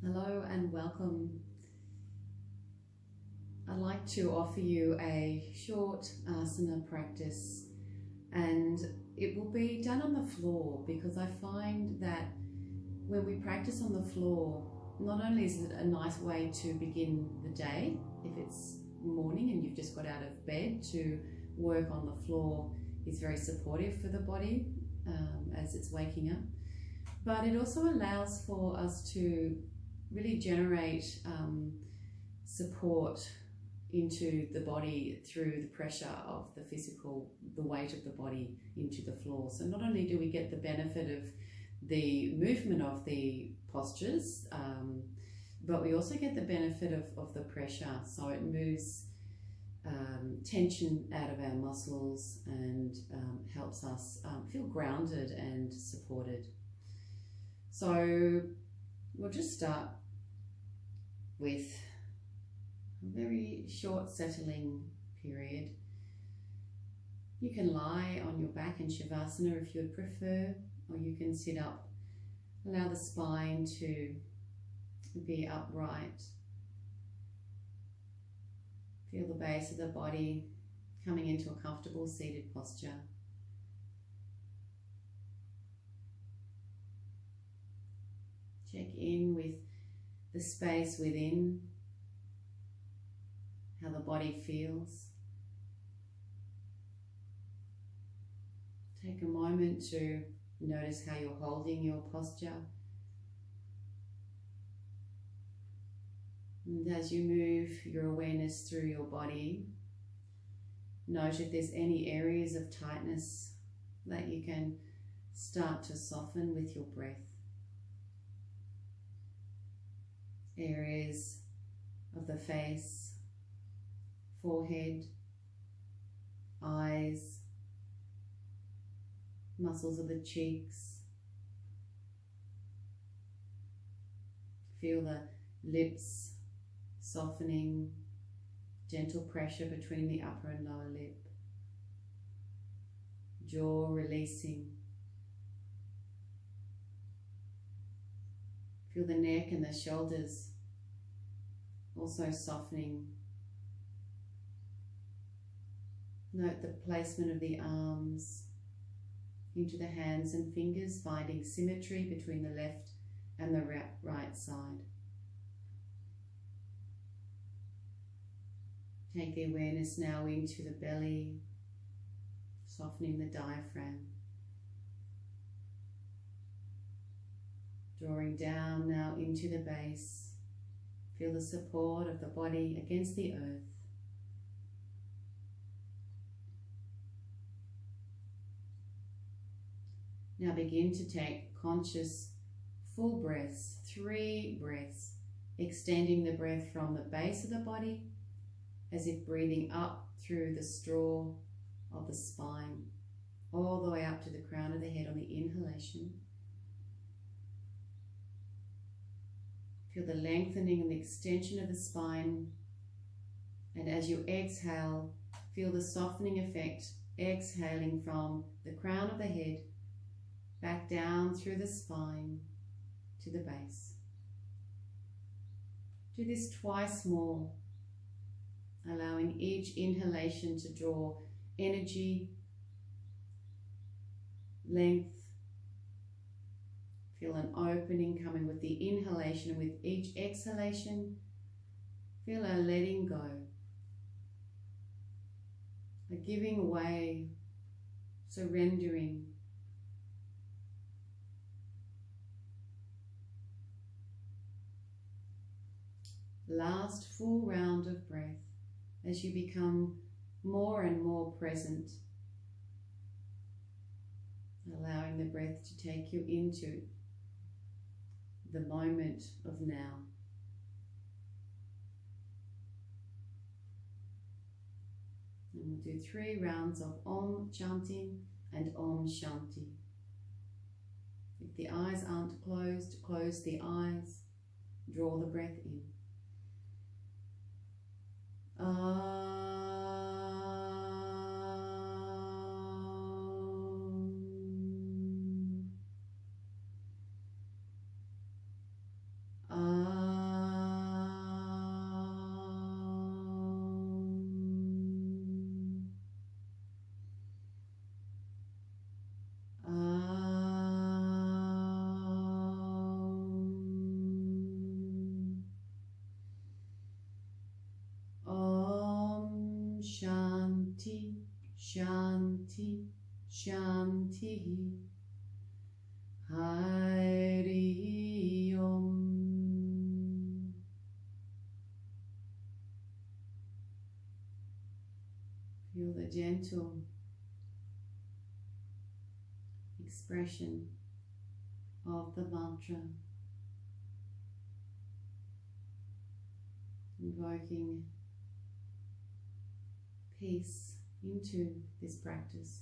Hello and welcome. I'd like to offer you a short asana practice, and it will be done on the floor because I find that when we practice on the floor, not only is it a nice way to begin the day, if it's morning and you've just got out of bed, to work on the floor is very supportive for the body as it's waking up, but it also allows for us to really generate support into the body through the pressure of the weight of the body into the floor. So not only do we get the benefit of the movement of the postures, but we also get the benefit of the pressure. So it moves tension out of our muscles and helps us feel grounded and supported. So we'll just start with a very short settling period. You can lie on your back in Shavasana if you would prefer, or you can sit up. Allow the spine to be upright. Feel the base of the body coming into a comfortable seated posture. Check in with the space within, how the body feels. Take a moment to notice how you're holding your posture. And as you move your awareness through your body, note if there's any areas of tightness that you can start to soften with your breath. Areas of the face, forehead, eyes, muscles of the cheeks. Feel the lips softening, gentle pressure between the upper and lower lip, jaw releasing. Feel the neck and the shoulders also softening. Note the placement of the arms into the hands and fingers, finding symmetry between the left and the right side. Take the awareness now into the belly, softening the diaphragm. Drawing down now into the base. Feel the support of the body against the earth. Now begin to take conscious full breaths, 3 breaths, extending the breath from the base of the body as if breathing up through the straw of the spine, all the way up to the crown of the head on the inhalation. Feel the lengthening and the extension of the spine, and as you exhale, feel the softening effect, exhaling from the crown of the head back down through the spine to the base. Do this twice more, allowing each inhalation to draw energy, length. Feel an opening coming with the inhalation, and with each exhalation, feel a letting go, a giving away, surrendering. Last full round of breath as you become more and more present, allowing the breath to take you into the moment of now. And we'll do 3 rounds of Om chanting and Om Shanti. If the eyes aren't closed, close the eyes, draw the breath in. Om. Shanti, Shanti, Hari Om. Feel the gentle expression of the mantra, invoking peace into this practice.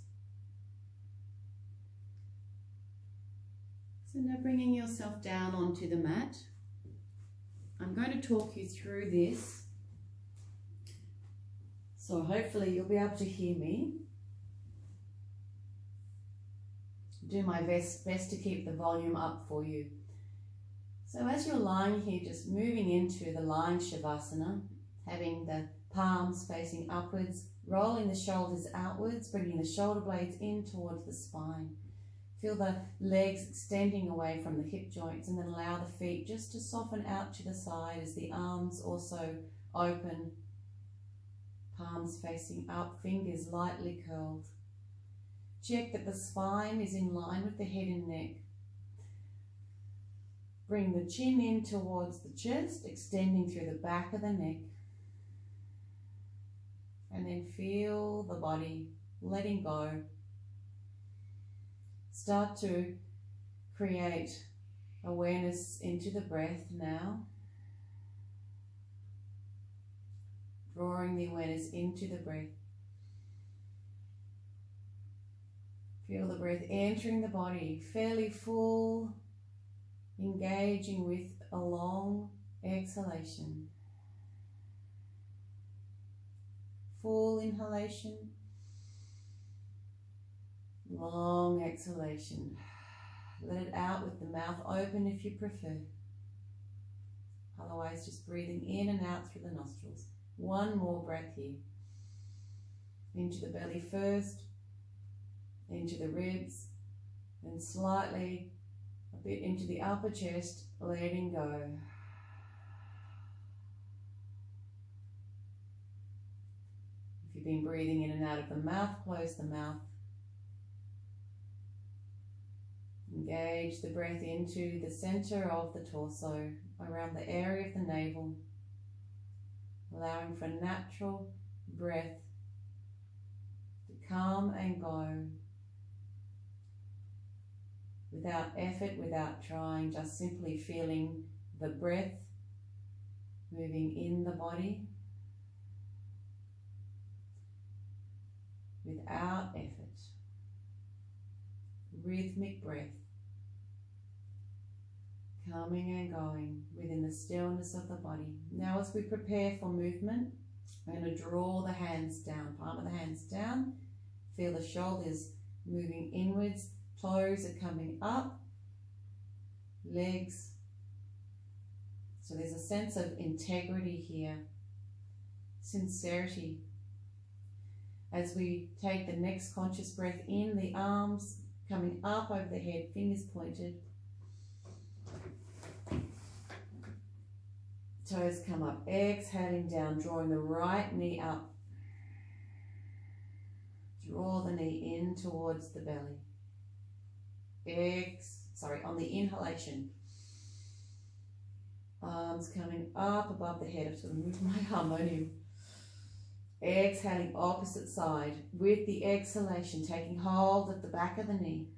So now bringing yourself down onto the mat, I'm going to talk you through this, so hopefully you'll be able to hear me. Do my best to keep the volume up for you. So as you're lying here, just moving into the lying Shavasana, having the palms facing upwards, rolling the shoulders outwards, bringing the shoulder blades in towards the spine. Feel the legs extending away from the hip joints, and then allow the feet just to soften out to the side as the arms also open, palms facing up, fingers lightly curled. Check that the spine is in line with the head and neck. Bring the chin in towards the chest, extending through the back of the neck. And then feel the body letting go. Start to create awareness into the breath now. Drawing the awareness into the breath. Feel the breath entering the body, fairly full, engaging with a long exhalation. Full inhalation, long exhalation. Let it out with the mouth open if you prefer. Otherwise, just breathing in and out through the nostrils. One more breath here. Into the belly first, into the ribs, and slightly a bit into the upper chest, letting go. If you've been breathing in and out of the mouth, close the mouth. Engage the breath into the center of the torso, around the area of the navel, allowing for natural breath to come and go. Without effort, without trying, just simply feeling the breath moving in the body without effort. Rhythmic breath coming and going within the stillness of the body. Now as we prepare for movement, we're going to draw the hands down, palm of the hands down. Feel the shoulders moving inwards. Toes are coming up, legs. So there's a sense of integrity here, sincerity. As we take the next conscious breath in, the arms coming up over the head, fingers pointed. Toes come up, exhaling down, drawing the right knee up. Draw the knee in towards the belly. On the inhalation, arms coming up above the head. I've sort of moved my harmonium. Exhaling opposite side. With the exhalation, taking hold at the back of the knee.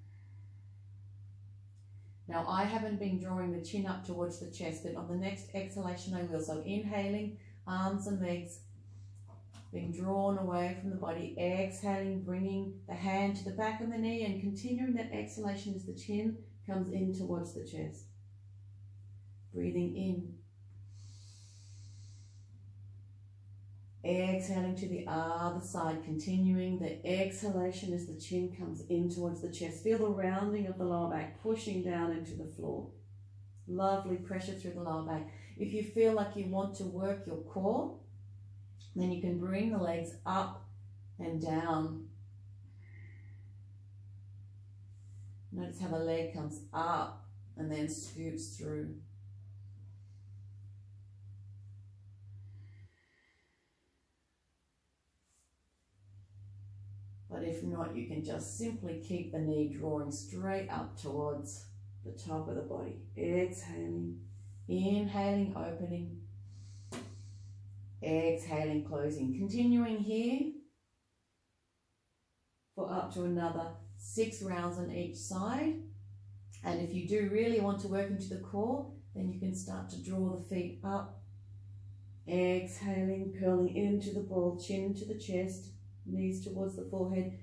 Now I haven't been drawing the chin up towards the chest, but on the next exhalation I will. So inhaling, arms and legs being drawn away from the body. Exhaling, bringing the hand to the back of the knee and continuing that exhalation as the chin comes in towards the chest. Breathing in. Exhaling to the other side, continuing the exhalation as the chin comes in towards the chest. Feel the rounding of the lower back, pushing down into the floor. Lovely pressure through the lower back. If you feel like you want to work your core, then you can bring the legs up and down. Notice how the leg comes up and then scoops through. But if not, you can just simply keep the knee drawing straight up towards the top of the body. Exhaling, inhaling, opening, exhaling, closing. Continuing here for up to another 6 rounds on each side. And if you do really want to work into the core, then you can start to draw the feet up. Exhaling, curling into the ball, chin to the chest, knees towards the forehead.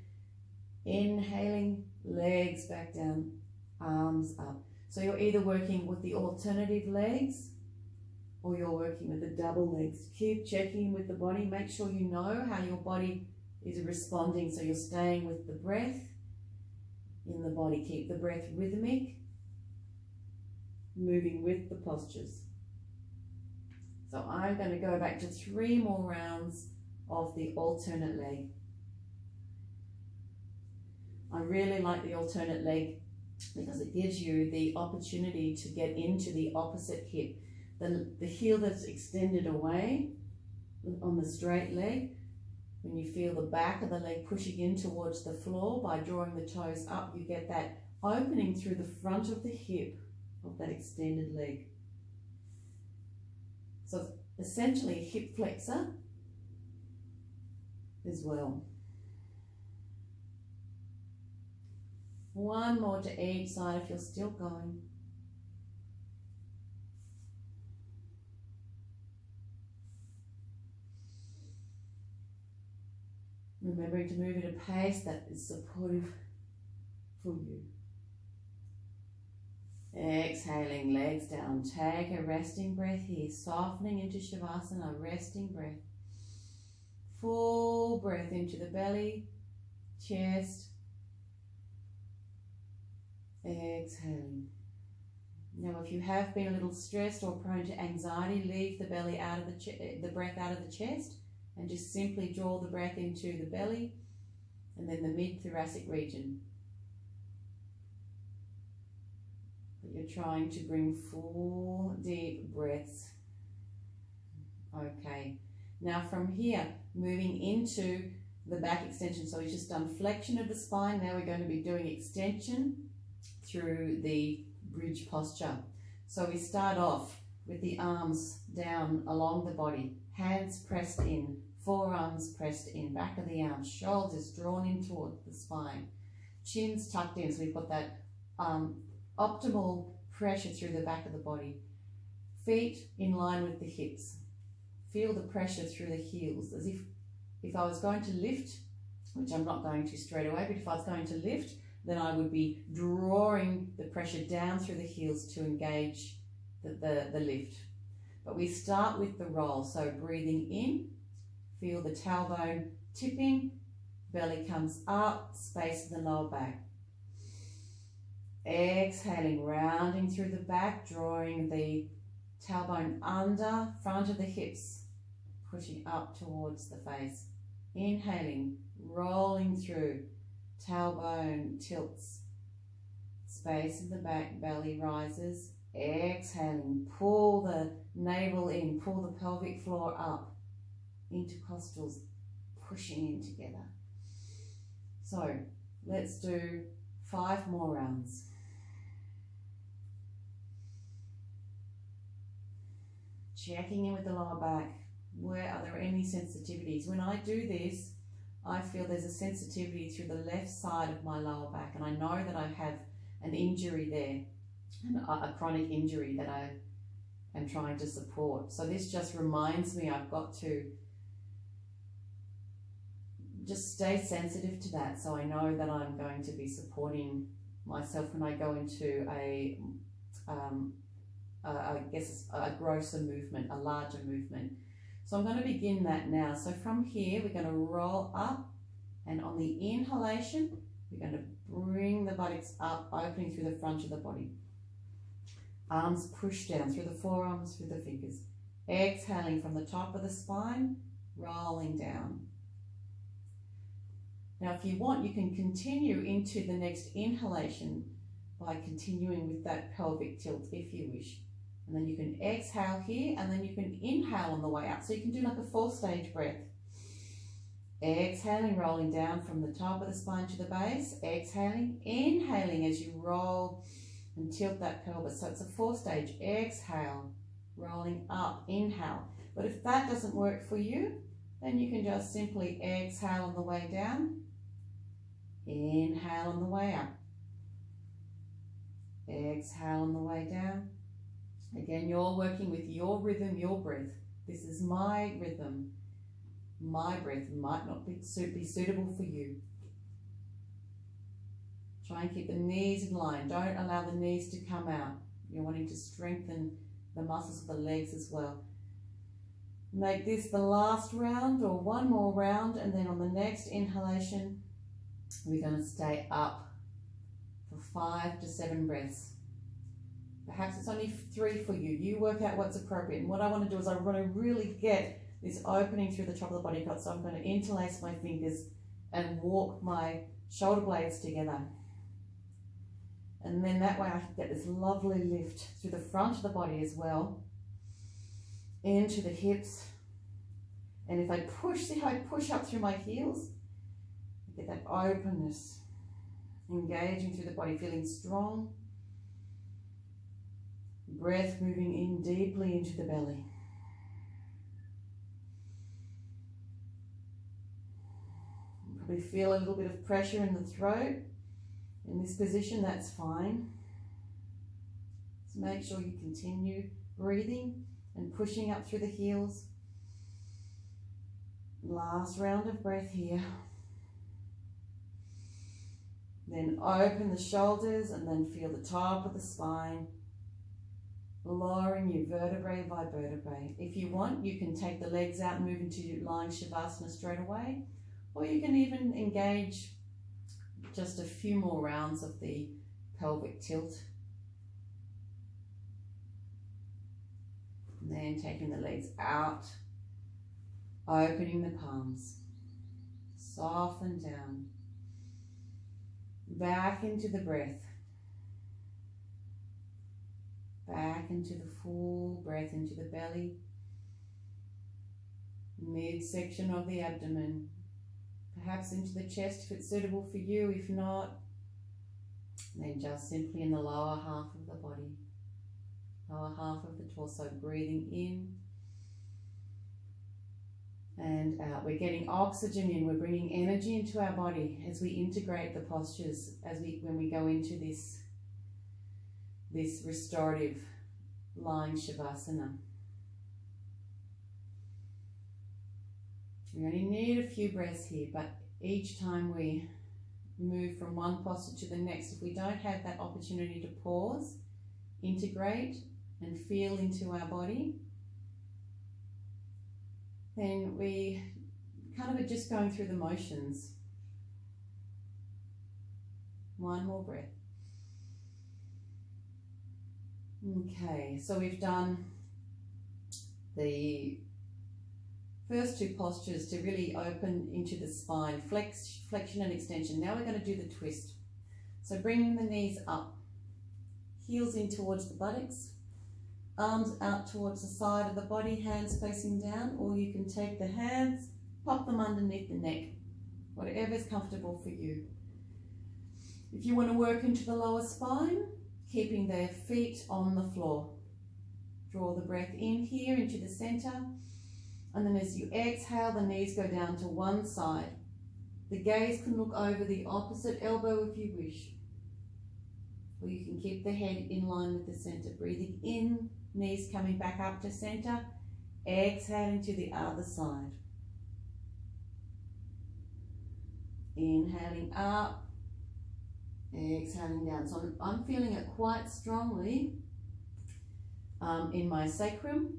Inhaling, legs back down, arms up. So you're either working with the alternative legs or you're working with the double legs. Keep checking with the body. Make sure you know how your body is responding. So you're staying with the breath in the body. Keep the breath rhythmic, moving with the postures. So I'm going to go back to 3 more rounds of the alternate leg. I really like the alternate leg because it gives you the opportunity to get into the opposite hip. The heel that's extended away on the straight leg, when you feel the back of the leg pushing in towards the floor by drawing the toes up, you get that opening through the front of the hip of that extended leg. So it's essentially a hip flexor as well. 1 more to each side if you're still going. Remembering to move at a pace that is supportive for you. Exhaling, legs down. Take a resting breath here, softening into Shavasana, resting breath. Full breath into the belly, chest. Exhaling. Now, if you have been a little stressed or prone to anxiety, leave the belly out of the breath out of the chest, and just simply draw the breath into the belly and then the mid-thoracic region. But you're trying to bring full deep breaths. Okay. Now from here, moving into the back extension. So we've just done flexion of the spine. Now we're going to be doing extension through the bridge posture. So we start off with the arms down along the body, hands pressed in, forearms pressed in, back of the arms, shoulders drawn in toward the spine, chins tucked in. So we've got that optimal pressure through the back of the body. Feet in line with the hips. Feel the pressure through the heels, as if I was going to lift, which I'm not going to straight away, but if I was going to lift, then I would be drawing the pressure down through the heels to engage the lift. But we start with the roll, so breathing in, feel the tailbone tipping, belly comes up, space in the lower back. Exhaling, rounding through the back, drawing the tailbone under, front of the hips, pushing up towards the face. Inhaling, rolling through, tailbone tilts, space in the back, belly rises. Exhaling, pull the navel in, pull the pelvic floor up, intercostals pushing in together. So let's do 5 more rounds. Checking in with the lower back. Where are there any sensitivities? When I do this, I feel there's a sensitivity through the left side of my lower back, and I know that I have an injury there, a chronic injury that I am trying to support. So this just reminds me I've got to just stay sensitive to that, so I know that I'm going to be supporting myself when I go into I guess a grosser movement, a larger movement. So I'm going to begin that now. So from here, we're going to roll up, and on the inhalation, we're going to bring the buttocks up, opening through the front of the body. Arms push down through the forearms, through the fingers. Exhaling from the top of the spine, rolling down. Now, if you want, you can continue into the next inhalation by continuing with that pelvic tilt if you wish. And then you can exhale here, and then you can inhale on the way out. So you can do like a 4-stage breath. Exhaling, rolling down from the top of the spine to the base. Exhaling, inhaling as you roll and tilt that pelvis. So it's a 4-stage. Exhale, rolling up, inhale. But if that doesn't work for you, then you can just simply exhale on the way down, inhale on the way up, exhale on the way down. Again, you're working with your rhythm, your breath. This is my rhythm. My breath might not be suitable for you. Try and keep the knees in line. Don't allow the knees to come out. You're wanting to strengthen the muscles of the legs as well. Make this the last round or one more round, and then on the next inhalation, we're going to stay up for 5 to 7 breaths. Perhaps it's only 3 for you. You work out what's appropriate. And what I want to do is I want to really get this opening through the top of the body cut. So I'm going to interlace my fingers and walk my shoulder blades together. And then that way I can get this lovely lift through the front of the body as well, into the hips. And if I push, see how I push up through my heels? I get that openness, engaging through the body, feeling strong. Breath moving in deeply into the belly. Probably feel a little bit of pressure in the throat. In this position, that's fine. So make sure you continue breathing and pushing up through the heels. Last round of breath here. Then open the shoulders and then feel the top of the spine, lowering you vertebrae by vertebrae. If you want, you can take the legs out and move into lying Shavasana straight away, or you can even engage just a few more rounds of the pelvic tilt. And then taking the legs out, opening the palms, soften down, back into the breath, back into the full breath into the belly, midsection of the abdomen, perhaps into the chest if it's suitable for you. If not, then just simply in the lower half of the body, lower half of the torso, breathing in and out. We're getting oxygen in, we're bringing energy into our body as we integrate the postures, when we go into this restorative lying Shavasana. We only need a few breaths here, but each time we move from one posture to the next, if we don't have that opportunity to pause, integrate and feel into our body, then we kind of are just going through the motions. One more breath. Okay, so we've done the first 2 postures to really open into the spine, flexion and extension. Now we're going to do the twist. So bringing the knees up, heels in towards the buttocks, arms out towards the side of the body, hands facing down, or you can take the hands, pop them underneath the neck, whatever is comfortable for you. If you want to work into the lower spine, keeping their feet on the floor. Draw the breath in here into the center, and then as you exhale, the knees go down to one side. The gaze can look over the opposite elbow if you wish, or you can keep the head in line with the center. Breathing in, knees coming back up to center, exhaling to the other side. Inhaling up, exhaling down. So I'm feeling it quite strongly in my sacrum,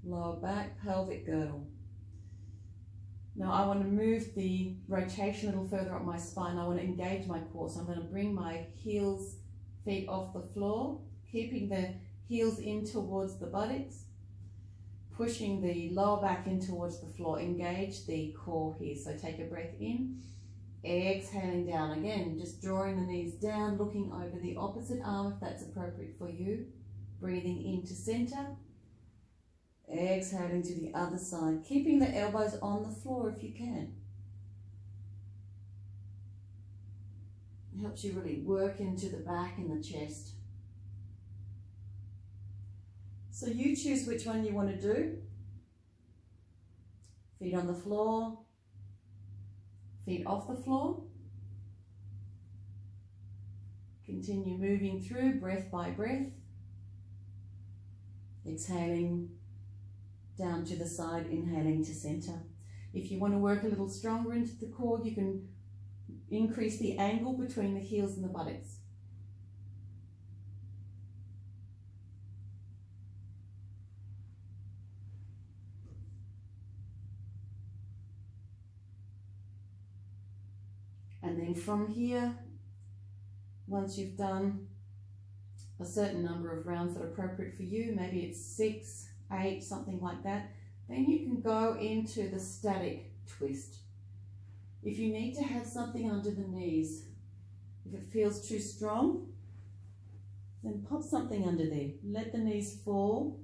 lower back, pelvic girdle. Now I want to move the rotation a little further up my spine. I want to engage my core. So I'm going to bring my feet off the floor, keeping the heels in towards the buttocks, pushing the lower back in towards the floor. Engage the core here. So take a breath in, exhaling down. Again, just drawing the knees down, looking over the opposite arm if that's appropriate for you. Breathing into center, Exhaling to the other side, keeping the elbows on the floor if you can. It helps you really work into the back and the chest. So you choose which one you want to do. Feet on the floor, feet off the floor. Continue moving through breath by breath. Exhaling down to the side, inhaling to center. If you want to work a little stronger into the core, you can increase the angle between the heels and the buttocks. And then from here, once you've done a certain number of rounds that are appropriate for you, maybe it's 6, 8, something like that, then you can go into the static twist. If you need to have something under the knees, if it feels too strong, then pop something under there. Let the knees fall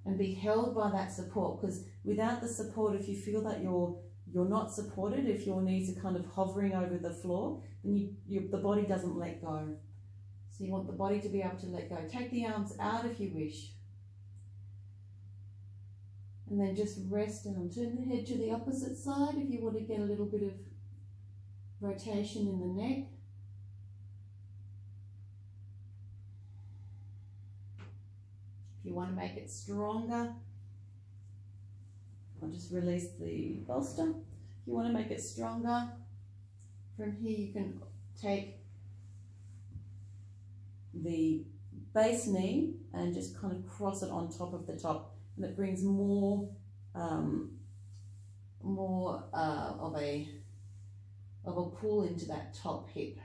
and be held by that support, because without the support, if you feel that you're not supported, if your knees are kind of hovering over the floor, then the body doesn't let go. So you want the body to be able to let go. Take the arms out if you wish. And then just rest down. Turn the head to the opposite side if you want to get a little bit of rotation in the neck. If you want to make it stronger, I'll just release the bolster. If you want to make it stronger, from here you can take the base knee and just kind of cross it on top of the top, and it brings more of a pull into that top hip.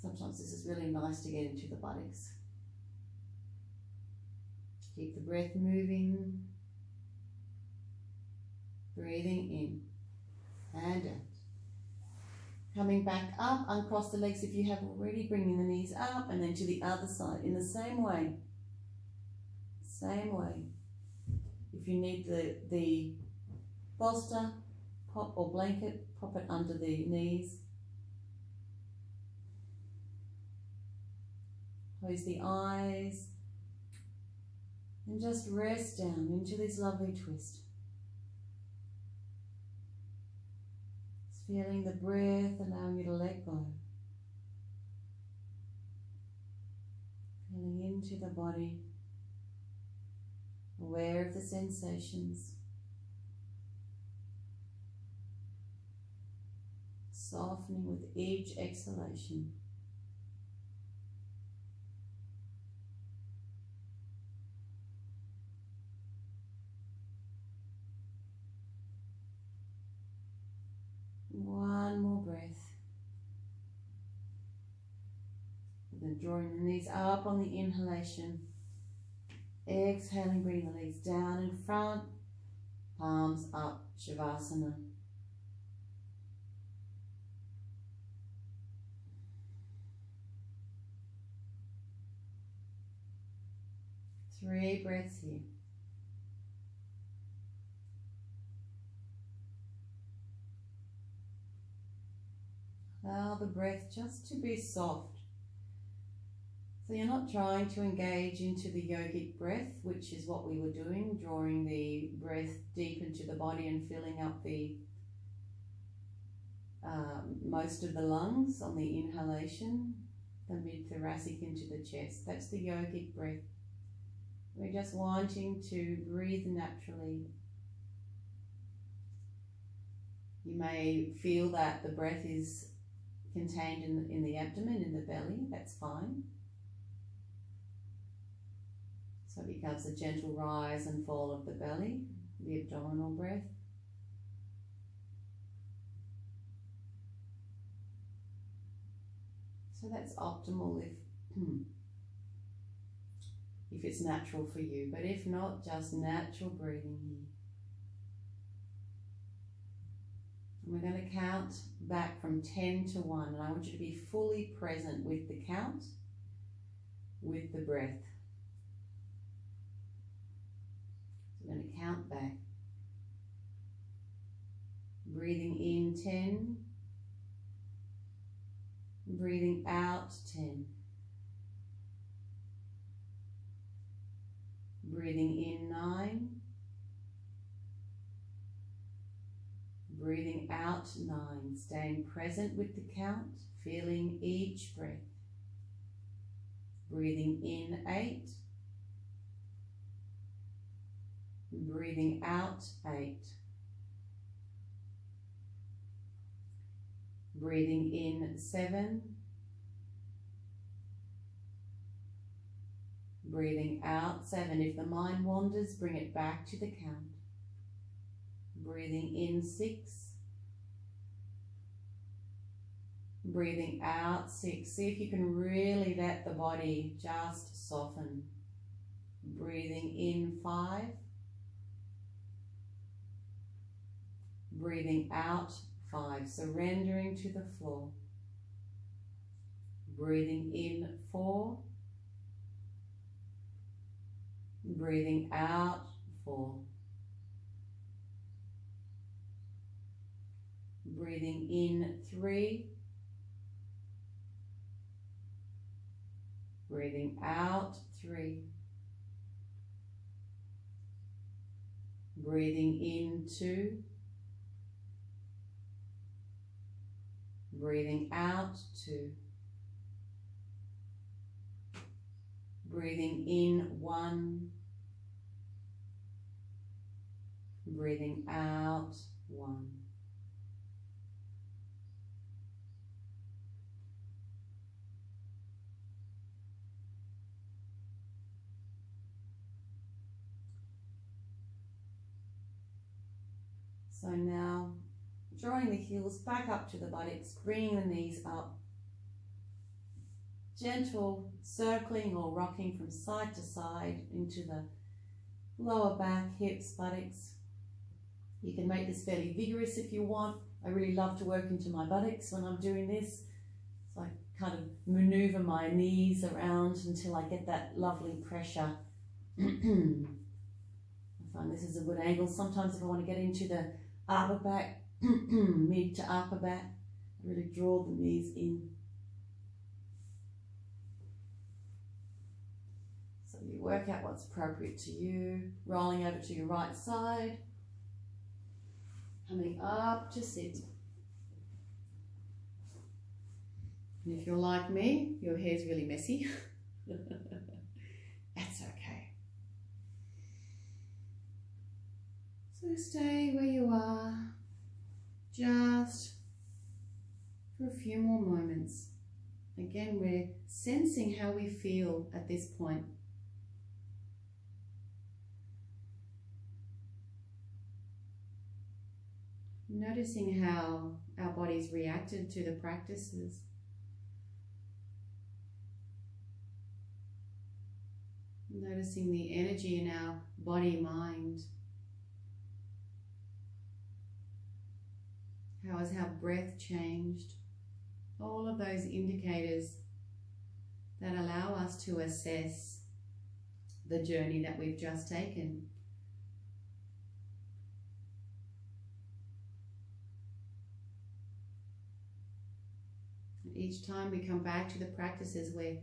Sometimes this is really nice to get into the buttocks. Keep the breath moving. Breathing in and out. Coming back up, uncross the legs if you have already, bringing the knees up, and then to the other side in the same way. Same way. If you need the bolster, pop or blanket, pop it under the knees. Close the eyes and just rest down into this lovely twist. Feeling the breath, allowing you to let go. Feeling into the body, aware of the sensations. Softening with each exhalation. One more breath. And then drawing the knees up on the inhalation. Exhaling, bring the legs down in front. Palms up, Shavasana. Three breaths here. Allow the breath just to be soft. So you're not trying to engage into the yogic breath, which is what we were doing, drawing the breath deep into the body and filling up the most of the lungs on the inhalation, the mid-thoracic into the chest. That's the yogic breath. We're just wanting to breathe naturally. You may feel that the breath is contained in the abdomen, in the belly. That's fine. So it becomes a gentle rise and fall of the belly, the abdominal breath. So that's optimal if it's natural for you, but if not, just natural breathing here. And we're going to count back from 10 to 1, and I want you to be fully present with the count, with the breath. So I'm going to count back. Breathing in 10. Breathing out 10. Breathing in 9. Breathing out 9. Staying present with the count, feeling each breath. Breathing in 8. Breathing out 8. Breathing in 7. Breathing out 7. If the mind wanders, bring it back to the count. Breathing in 6. Breathing out 6. See if you can really let the body just soften. Breathing in 5. Breathing out 5. Surrendering to the floor. Breathing in 4. Breathing out 4. Breathing in 3. Breathing out 3. Breathing in 2. Breathing out 2. Breathing in 1. Breathing out 1. So now, drawing the heels back up to the buttocks, bringing the knees up. Gentle circling or rocking from side to side into the lower back, hips, buttocks. You can make this fairly vigorous if you want. I really love to work into my buttocks when I'm doing this. So I kind of maneuver my knees around until I get that lovely pressure. I find this is a good angle. Sometimes if I want to get into the upper back, mid to upper back, I really draw the knees in. So you work out what's appropriate to you. Rolling over to your right side. Coming up to sit. And if you're like me, your hair's really messy. That's okay. So stay where you are, just for a few more moments. Again, we're sensing how we feel at this point. Noticing how our bodies reacted to the practices. Noticing the energy in our body-mind. How has our breath changed? All of those indicators that allow us to assess the journey that we've just taken. Each time we come back to the practices, we're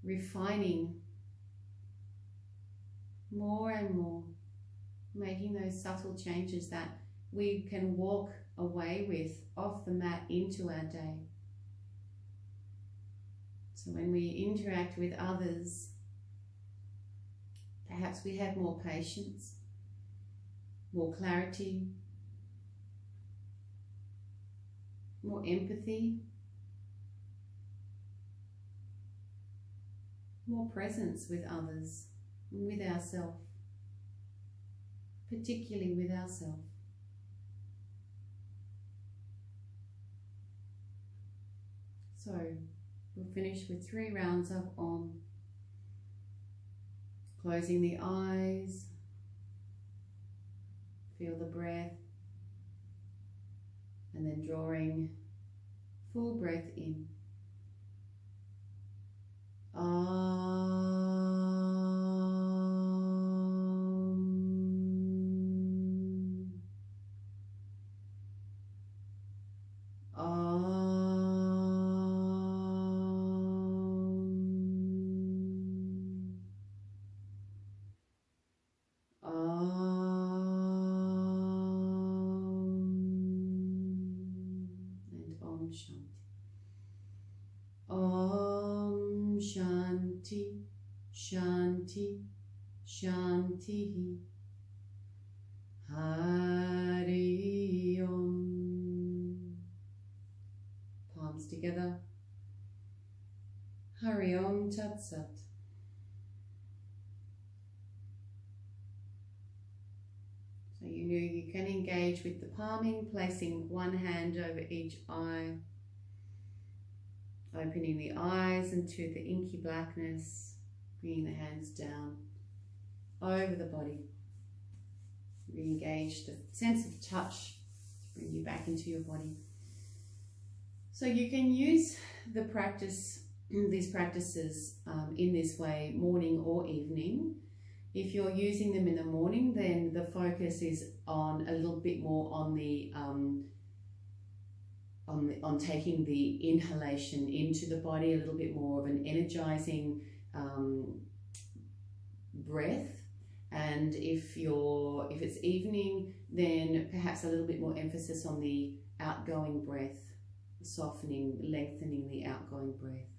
refining more and more, making those subtle changes that we can walk away with off the mat into our day. So when we interact with others, perhaps we have more patience, more clarity, more empathy, more presence with others and with ourselves, particularly with ourselves. So we'll finish with 3 rounds of Om. Closing the eyes, feel the breath, and then drawing full breath in. Om. Shanti, Shanti, Shanti. Hari Om. Palms together. Hari Om Tat Sat. So you know you can engage with the palming, placing one hand over each eye, opening the eyes into the inky blackness, bringing the hands down over the body. Re-engage the sense of touch to bring you back into your body. So you can use the practice, these practices in this way, morning or evening. If you're using them in the morning, then the focus is on a little bit more on the on taking the inhalation into the body, a little bit more of an energizing breath. And if it's evening, then perhaps a little bit more emphasis on the outgoing breath, softening, lengthening the outgoing breath.